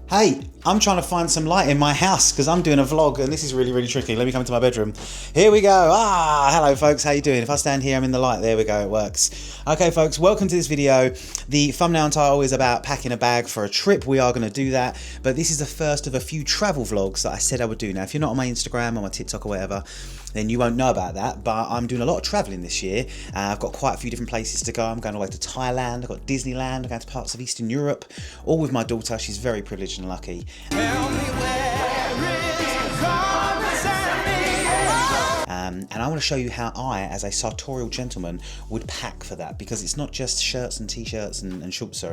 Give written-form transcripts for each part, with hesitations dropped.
Hey, I'm trying to find some light in my house because I'm doing a vlog and this is really tricky. Let me come to my bedroom. Here we go. Hello folks, how you doing? If I stand here, I'm in the light. There we go, it works. Okay folks, welcome to this video. The thumbnail and title is about packing a bag for a trip. We are going to do that, but this is the first of a few travel vlogs that I said I would do. Now, if you're not on my Instagram or my TikTok or whatever, then you won't know about that, but I'm doing a lot of traveling this year. I've got quite a few different places to go. I'm going all the way to Thailand, I've got Disneyland, I'm going to parts of Eastern Europe, all with my daughter. She's very privileged and lucky. And I want to show you how I, as a sartorial gentleman, would pack for that, because it's not just shirts and t-shirts and shorts,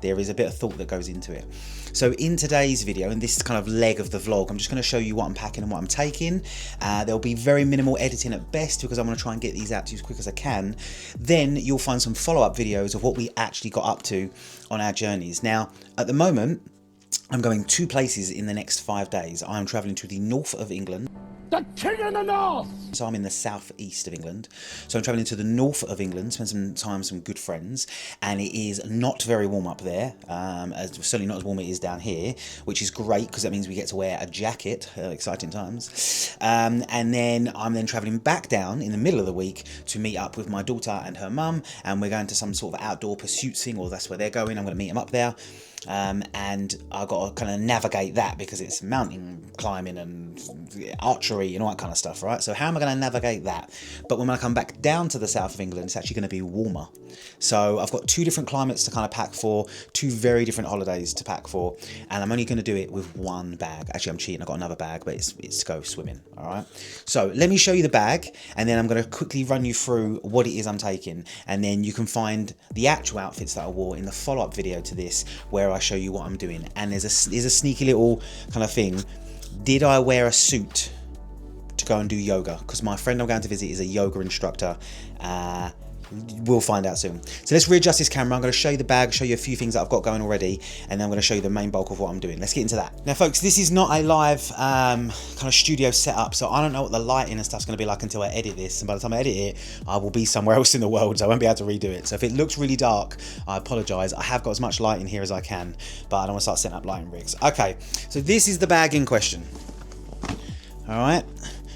there is a bit of thought that goes into it. So in today's video, and this kind of leg of the vlog, I'm just going to show you what I'm packing and what I'm taking. There'll be very minimal editing at best, because I'm going to try and get these out to you as quick as I can. Then you'll find some follow-up videos of what we actually got up to on our journeys. Now, at the moment, I'm going 2 places in the next 5 days. I'm travelling to the north of England. The king in the north! So I'm in the southeast of England. So I'm travelling to the north of England, spend some time with some good friends, and it is not very warm up there. Certainly not as warm as it is down here, which is great because that means we get to wear a jacket. Exciting times. And then I'm travelling back down in the middle of the week to meet up with my daughter and her mum, and we're going to some sort of outdoor pursuit thing, or that's where they're going. I'm going to meet them up there. And I've got to kind of navigate that because it's mountain climbing and archery and all that kind of stuff, right? So how am I going to navigate that? But when I come back down to the south of England, it's actually going to be warmer. So I've got 2 different climates to kind of pack for, 2 very different holidays to pack for, and I'm only going to do it with 1 bag. Actually, I'm cheating. I've got another bag, but it's to go swimming, all right? So let me show you the bag, and then I'm going to quickly run you through what it is I'm taking, and then you can find the actual outfits that I wore in the follow-up video to this, where I show you what I'm doing. And there's a sneaky little kind of thing. Did I wear a suit to go and do yoga? Because my friend I'm going to visit is a yoga instructor. We'll find out soon. So let's readjust this camera. I'm going to show you the bag, show you a few things that I've got going already, and then I'm going to show you the main bulk of what I'm doing. Let's get into that. Now folks, this is not a live kind of studio setup, so I don't know what the lighting and stuff's going to be like until I edit this, and by the time I edit it, I will be somewhere else in the world, so I won't be able to redo it. So if it looks really dark, I apologise. I have got as much light in here as I can, but I don't want to start setting up lighting rigs. Okay, so this is the bag in question. All right.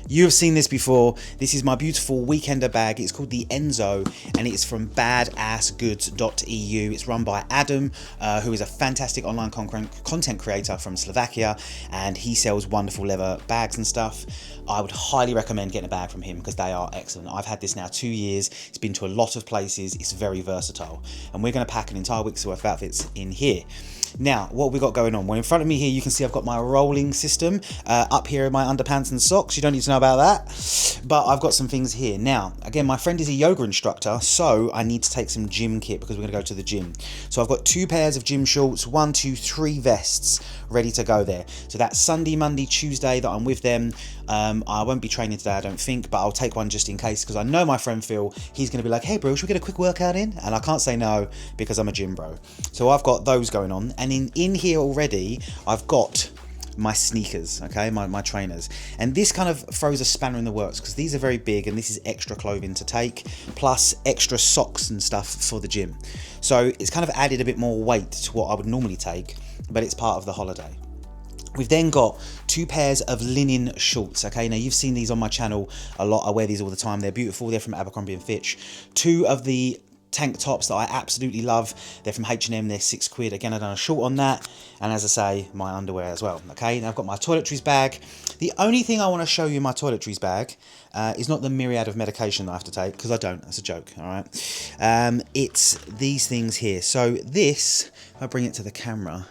You have seen this before. This is my beautiful weekender bag. It's called the Enzo, and it's from badassgoods.eu. It's run by Adam, who is a fantastic online content creator from Slovakia, and he sells wonderful leather bags and stuff. I would highly recommend getting a bag from him because they are excellent. I've had this now 2 years. It's been to a lot of places. It's very versatile, and we're going to pack an entire week's worth of outfits in here. Now, what have we got going on? Well, in front of me here, you can see I've got my rolling system. Up here are my underpants and socks. You don't need to know about that. But I've got some things here. Now, again, my friend is a yoga instructor, so I need to take some gym kit because we're going to go to the gym. So I've got 2 pairs of gym shorts, 1, 2, 3 vests ready to go there. So that's Sunday, Monday, Tuesday that I'm with them. I won't be training today, I don't think, but I'll take one just in case, because I know my friend Phil, he's going to be like, hey bro, should we get a quick workout in? And I can't say no because I'm a gym bro. So I've got those going on. And in here already, I've got my sneakers, okay, my trainers. And this kind of throws a spanner in the works because these are very big and this is extra clothing to take, plus extra socks and stuff for the gym. So it's kind of added a bit more weight to what I would normally take, but it's part of the holiday. We've then got 2 pairs of linen shorts, okay? Now, you've seen these on my channel a lot. I wear these all the time. They're beautiful. They're from Abercrombie & Fitch. 2 of the tank tops that I absolutely love. They're from H&M. They're £6. Again, I've done a short on that. And as I say, my underwear as well, okay? Now, I've got my toiletries bag. The only thing I want to show you in my toiletries bag is not the myriad of medication that I have to take, because I don't. That's a joke, all right? It's these things here. So this, if I bring it to the camera,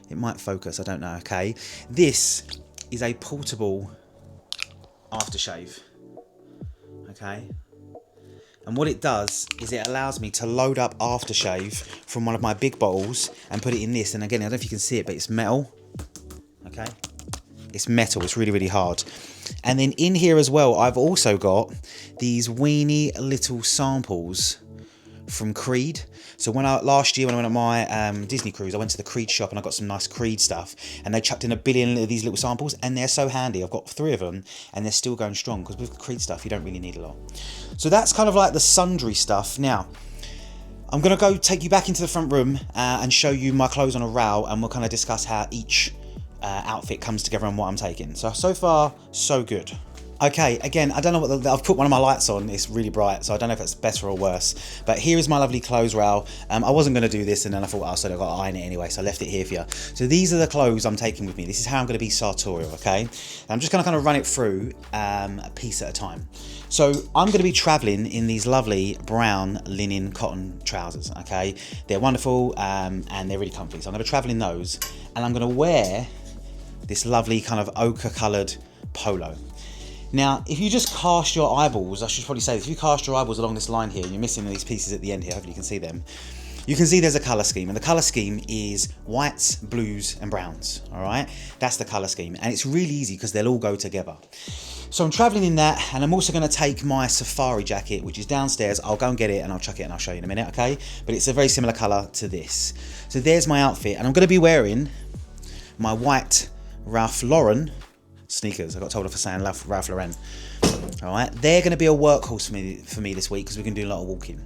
it might focus, I don't know, okay? This is a portable aftershave, okay? And what it does is it allows me to load up aftershave from one of my big bottles and put it in this. And again, I don't know if you can see it, but it's metal, okay? It's metal, it's really hard. And then in here as well, I've also got these weeny little samples from Creed. So last year when I went on my Disney cruise, I went to the Creed shop and I got some nice Creed stuff, and they chucked in 1 billion of these little samples, and they're so handy. I've got 3 of them and they're still going strong, because with Creed stuff you don't really need a lot. So that's kind of like the sundry stuff. Now, I'm going to go take you back into the front room and show you my clothes on a rail, and we'll kind of discuss how each outfit comes together and what I'm taking. So far, so good. Okay, again, I don't know what I've put one of my lights on, it's really bright, so I don't know if it's better or worse. But here is my lovely clothes rail. I wasn't going to do this, and then I thought, oh, so I've got to iron it anyway, so I left it here for you. So these are the clothes I'm taking with me. This is how I'm going to be sartorial, okay? And I'm just going to kind of run it through a piece at a time. So I'm going to be travelling in these lovely brown linen cotton trousers, okay? They're wonderful and they're really comfy. So I'm going to travel in those, and I'm going to wear this lovely kind of ochre coloured polo. Now, if you just cast your eyeballs, I should probably say this, if you cast your eyeballs along this line here, and you're missing these pieces at the end here, hopefully you can see them, you can see there's a colour scheme, and the colour scheme is whites, blues and browns, alright? That's the colour scheme, and it's really easy because they'll all go together. So I'm travelling in that, and I'm also going to take my safari jacket, which is downstairs. I'll go and get it, and I'll chuck it, and I'll show you in a minute, okay? But it's a very similar colour to this. So there's my outfit, and I'm going to be wearing my white Ralph Lauren sneakers. I got told off for saying Ralph Lauren. Alright, they're going to be a workhorse for me this week because we're going to do a lot of walking.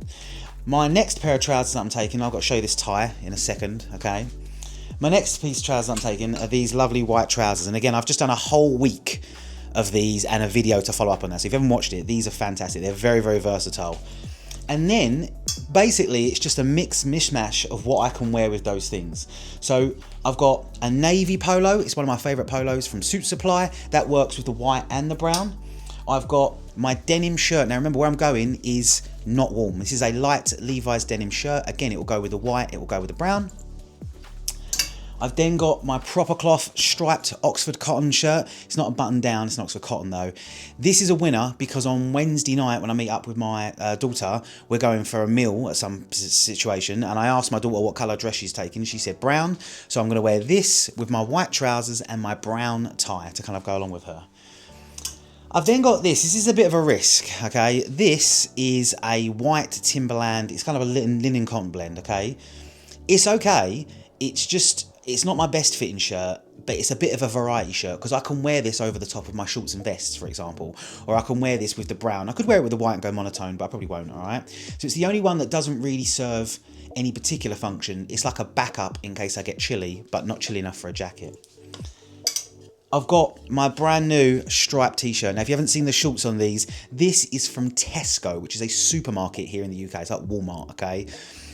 My next pair of trousers that I'm taking, I've got to show you this tie in a second, okay? My next piece of trousers I'm taking are these lovely white trousers, and again, I've just done a whole week of these and a video to follow up on that. So if you haven't watched it, these are fantastic. They're very, very versatile. And then basically it's just a mishmash of what I can wear with those things. So I've got a navy polo. It's one of my favorite polos from Suit Supply. That works with the white and the brown. I've got my denim shirt. Now remember, where I'm going is not warm. This is a light Levi's denim shirt. Again, it will go with the white, it will go with the brown. I've then got my proper cloth striped Oxford cotton shirt. It's not a button down, it's an Oxford cotton though. This is a winner because on Wednesday night when I meet up with my daughter, we're going for a meal at some situation, and I asked my daughter what colour dress she's taking. She said brown, so I'm going to wear this with my white trousers and my brown tie to kind of go along with her. I've then got this. This is a bit of a risk, okay? This is a white Timberland. It's kind of a linen cotton blend, okay? It's okay. It's not my best fitting shirt, but it's a bit of a variety shirt because I can wear this over the top of my shorts and vests, for example, or I can wear this with the brown. I could wear it with the white and go monotone, but I probably won't, all right? So it's the only one that doesn't really serve any particular function. It's like a backup in case I get chilly, but not chilly enough for a jacket. I've got my brand new striped t-shirt. Now, if you haven't seen the shorts on these, this is from Tesco, which is a supermarket here in the UK. It's like Walmart, okay?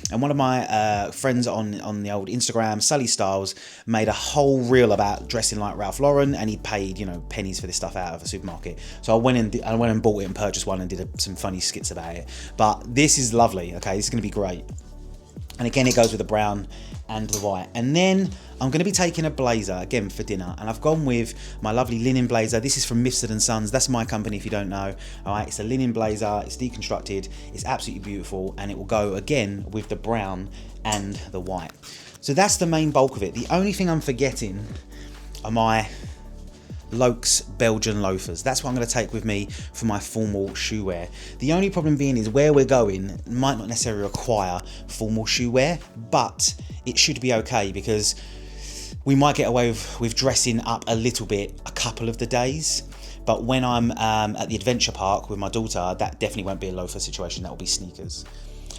And one of my friends on the old Instagram, Sully Styles, made a whole reel about dressing like Ralph Lauren, and he paid, you know, pennies for this stuff out of a supermarket. So I went and bought it and purchased one and did some funny skits about it. But this is lovely, okay? This is going to be great. And again, it goes with the brown and the white. And then I'm going to be taking a blazer, again, for dinner. And I've gone with my lovely linen blazer. This is from Mifsud & Sons. That's my company, if you don't know. All right, it's a linen blazer. It's deconstructed. It's absolutely beautiful. And it will go, again, with the brown and the white. So that's the main bulk of it. The only thing I'm forgetting are my Lokes Belgian loafers. That's what I'm going to take with me for my formal shoe wear. The only problem being is where we're going might not necessarily require formal shoe wear, but it should be okay because we might get away with dressing up a little bit a couple of the days. But when I'm at the adventure park with my daughter, that definitely won't be a loafer situation. That will be sneakers.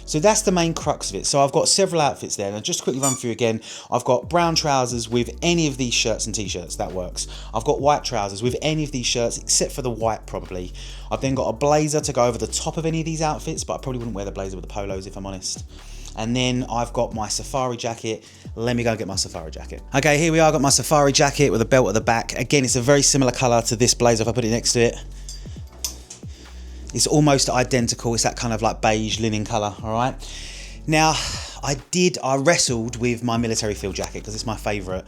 So that's the main crux of it. So I've got several outfits there, and I'll just quickly run through again. I've got brown trousers with any of these shirts and t-shirts, that works. I've got white trousers with any of these shirts, except for the white probably. I've then got a blazer to go over the top of any of these outfits, but I probably wouldn't wear the blazer with the polos if I'm honest. And then I've got my safari jacket. Let me go get my safari jacket. Okay, here we are, I've got my safari jacket with a belt at the back. Again, it's a very similar colour to this blazer if I put it next to it. It's almost identical. It's that kind of like beige linen colour, all right? Now, I wrestled with my military field jacket because it's my favourite,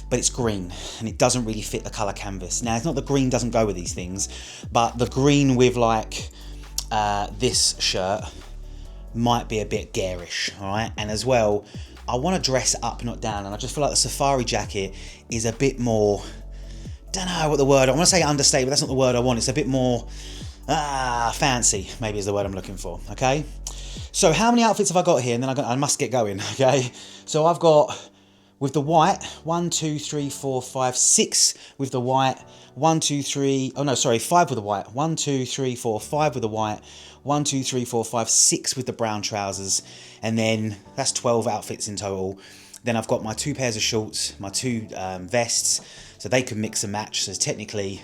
but it's green and it doesn't really fit the colour canvas. Now, it's not the green doesn't go with these things, but the green with like this shirt might be a bit garish, all right? And as well, I want to dress up, not down, and I just feel like the safari jacket is a bit more, don't know what the word, I want to say understated, but that's not the word I want. It's a bit more fancy, maybe is the word I'm looking for, okay? So how many outfits have I got here? And then I must get going, okay? So I've got with the white. 1, 2, 3, 4, 5, 6 with the white. 1, 2, 3. Oh no, sorry, 5 with the white. 1, 2, 3, 4, 5 with the white. 1, 2, 3, 4, 5, 6 with the brown trousers, and then that's 12 outfits in total. Then I've got my 2 pairs of shorts, my 2 vests, so they can mix and match. So there's technically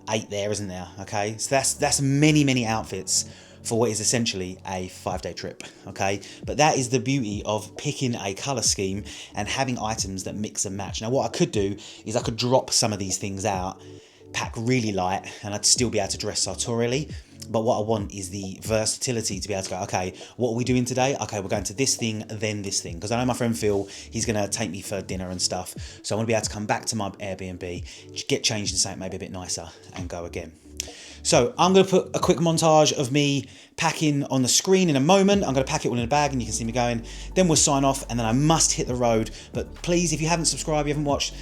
8 there, isn't there? Okay, so that's many outfits for what is essentially a 5-day trip. Okay, but that is the beauty of picking a color scheme and having items that mix and match. Now what I could do is I could drop some of these things out, pack really light, and I'd still be able to dress sartorially. But what I want is the versatility to be able to go, okay, what are we doing today? Okay, we're going to this thing, then this thing. Because I know my friend Phil, he's going to take me for dinner and stuff. So I want to be able to come back to my Airbnb, get changed in something maybe a bit nicer, and go again. So I'm going to put a quick montage of me packing on the screen in a moment. I'm going to pack it all in a bag and you can see me going. Then we'll sign off and then I must hit the road. But please, if you haven't subscribed, you haven't watched,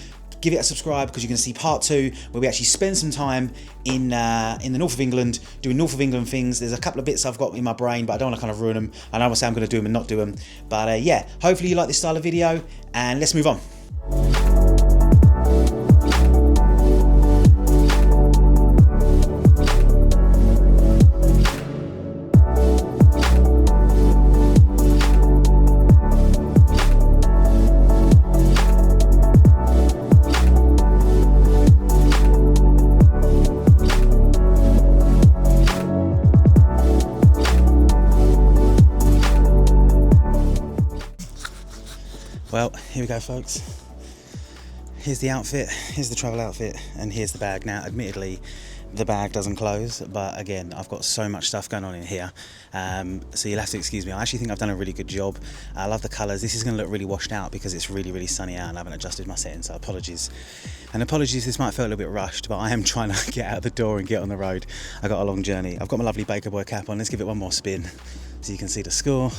give it a subscribe, because you're going to see part 2 where we actually spend some time in the north of England doing north of England things. There's a couple of bits I've got in my brain, but I don't want to kind of ruin them. I know I say I'm going to do them and not do them, but yeah, hopefully you like this style of video, and let's move on. Well, here we go, folks. Here's the outfit, here's the travel outfit, and here's the bag. Now, admittedly, the bag doesn't close, but again, I've got so much stuff going on in here, so you'll have to excuse me. I actually think I've done a really good job. I love the colours. This is going to look really washed out because it's really sunny out and I haven't adjusted my settings, so apologies. And apologies, this might feel a little bit rushed, but I am trying to get out the door and get on the road. I got a long journey. I've got my lovely Baker Boy cap on. Let's give it one more spin so you can see the score.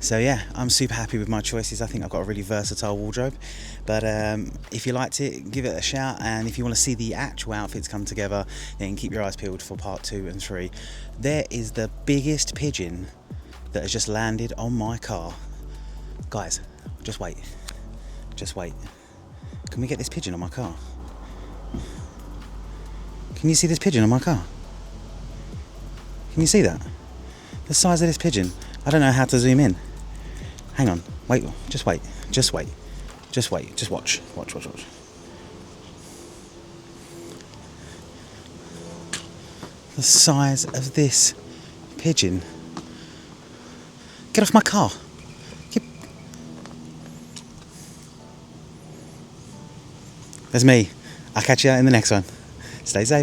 So yeah, I'm super happy with my choices. I think I've got a really versatile wardrobe, but if you liked it, give it a shout, and if you want to see the actual outfits come together, then keep your eyes peeled for part 2 and 3. There is the biggest pigeon that has just landed on my car. Guys, just wait. Can we get this pigeon on my car? Can you see this pigeon on my car? Can you see that? The size of this pigeon. I don't know how to zoom in. Hang on, wait, just watch. The size of this pigeon. Get off my car. That's me. I'll catch you in the next one. Stay safe.